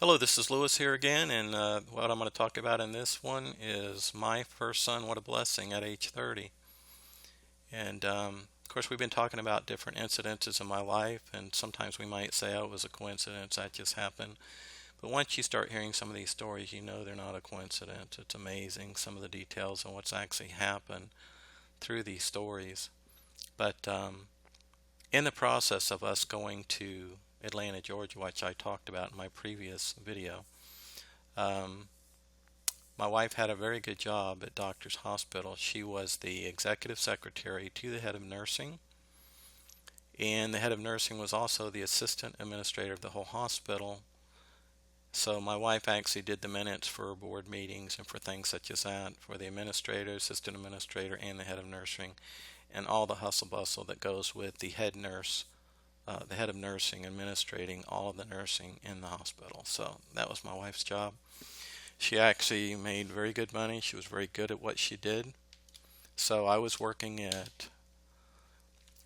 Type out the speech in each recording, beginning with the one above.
Hello, this is Lewis here again, and what I'm going to talk about in this one is my first son, what a blessing, at age 30. And of course, we've been talking about different incidences in my life, and sometimes we might say, oh, it was a coincidence, that just happened. But once you start hearing some of these stories, you know they're not a coincidence. It's amazing some of the details and what's actually happened through these stories. But in the process of us going to Atlanta, Georgia, which I talked about in my previous video, um, my wife had a very good job at Doctors Hospital. She was the executive secretary to the head of nursing, and the head of nursing was also the assistant administrator of the whole hospital. So my wife actually did the minutes for board meetings and for things such as that for the administrator, assistant administrator, and the head of nursing, and all the hustle bustle that goes with the head nurse, the head of nursing, administrating all of the nursing in the hospital. So that was my wife's job. She actually made very good money. She was very good at what she did. So I was working at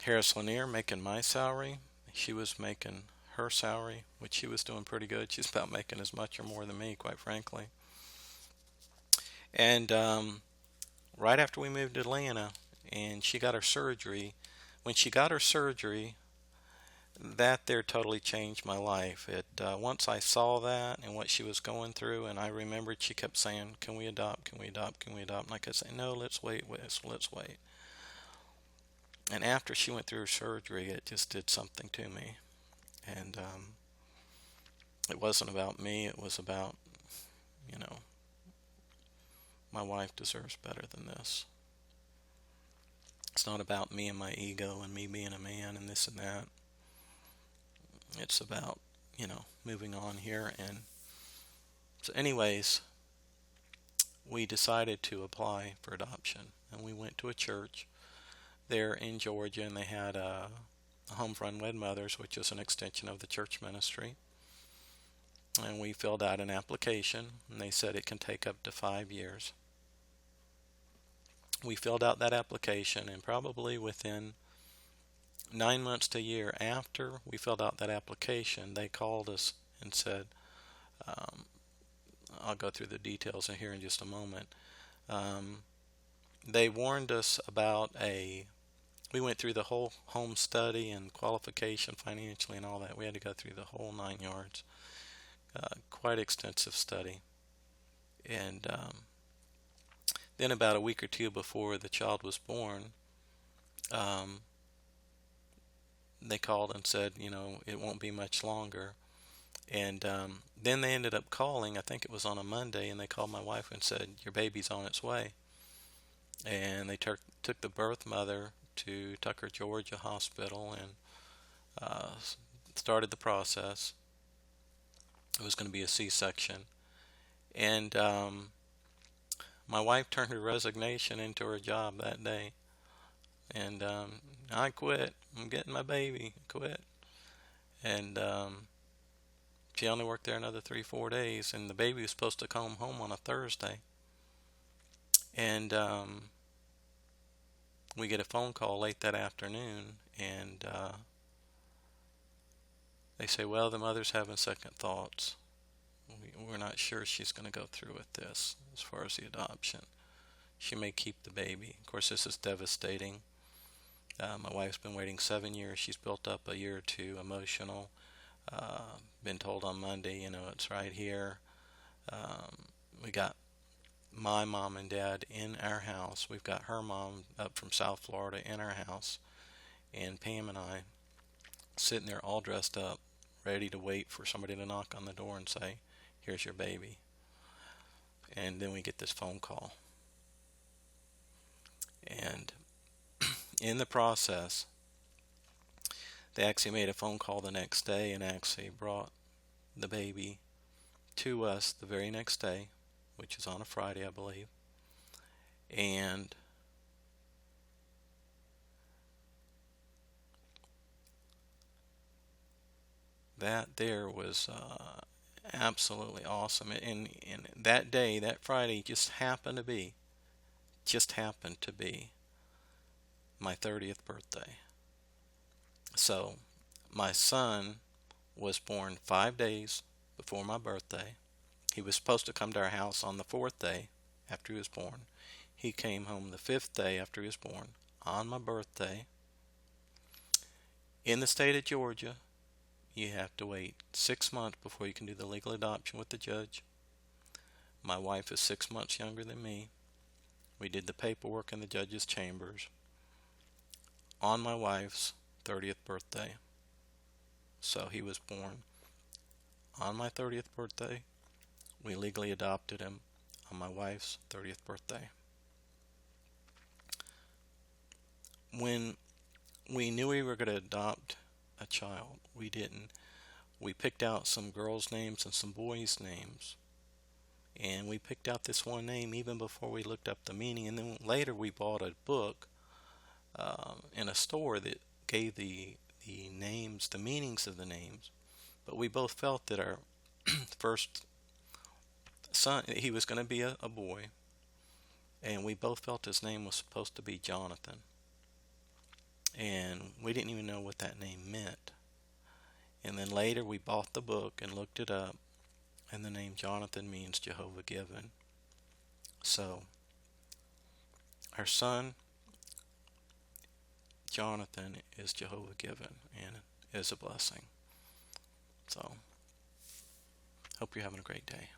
Harris Lanier making my salary. She was making her salary, which she was doing pretty good. She's about making as much or more than me, quite frankly. And right after we moved to Atlanta and she got her surgery, when she got her surgery, that there totally changed my life. It once I saw that and what she was going through, and I remembered she kept saying, "Can we adopt? Can we adopt? Can we adopt?" And I could say, "No, let's wait." And after she went through her surgery, it just did something to me. And it wasn't about me. It was about, you know, my wife deserves better than this. It's not about me and my ego and me being a man and this and that. It's about, moving on here. And so, anyways, we decided to apply for adoption. And we went to a church there in Georgia, and they had a home for unwed mothers, which is an extension of the church ministry. And we filled out an application, and they said it can take up to 5 years. We filled out that application, and probably within 9 months to a year after we filled out that application, they called us and said, um, I'll go through the details in here in just a moment. Um, they warned us about we went through the whole home study and qualification financially and all that. We had to go through the whole 9 yards. Quite extensive study. And then about a week or two before the child was born, um, they called and said, it won't be much longer. And then they ended up calling, I think it was on a Monday, and they called my wife and said, your baby's on its way. And they took the birth mother to Tucker, Georgia Hospital and started the process. It was going to be a C-section. And my wife turned her resignation into her job that day. And I quit. I'm getting my baby. Quit. And she only worked there another 3, 4 days. And the baby was supposed to come home on a Thursday. And we get a phone call late that afternoon. And they say, well, the mother's having second thoughts. We're not sure she's going to go through with this as far as the adoption. She may keep the baby. Of course, this is devastating. My wife's been waiting 7 years. She's built up a year or two emotional. Been told on Monday, it's right here. We got my mom and dad in our house. We've got her mom up from South Florida in our house. And Pam and I sitting there all dressed up, ready to wait for somebody to knock on the door and say, here's your baby. And then we get this phone call. And in the process, they actually made a phone call the next day and actually brought the baby to us the very next day, which is on a Friday, I believe. And that there was absolutely awesome. And that day, that Friday, just happened to be my 30th birthday. So my son was born 5 days before my birthday. He was supposed to come to our house on the fourth day after he was born. He came home the fifth day after he was born on my birthday. In the state of Georgia, you have to wait 6 months before you can do the legal adoption with the judge. My wife is 6 months younger than me. We did the paperwork in the judge's chambers on my wife's 30th birthday. So he was born on my 30th birthday. We legally adopted him on my wife's 30th birthday. When we knew we were going to adopt a child, we didn't. We picked out some girls' names and some boys' names. And we picked out this one name even before we looked up the meaning. And then later we bought a book in a store that gave the names, the meanings of the names. But we both felt that our first son, he was going to be a boy. And we both felt his name was supposed to be Jonathan. And we didn't even know what that name meant. And then later we bought the book and looked it up. And the name Jonathan means Jehovah given. So our son Jonathan is Jehovah given and is a blessing. So hope you're having a great day.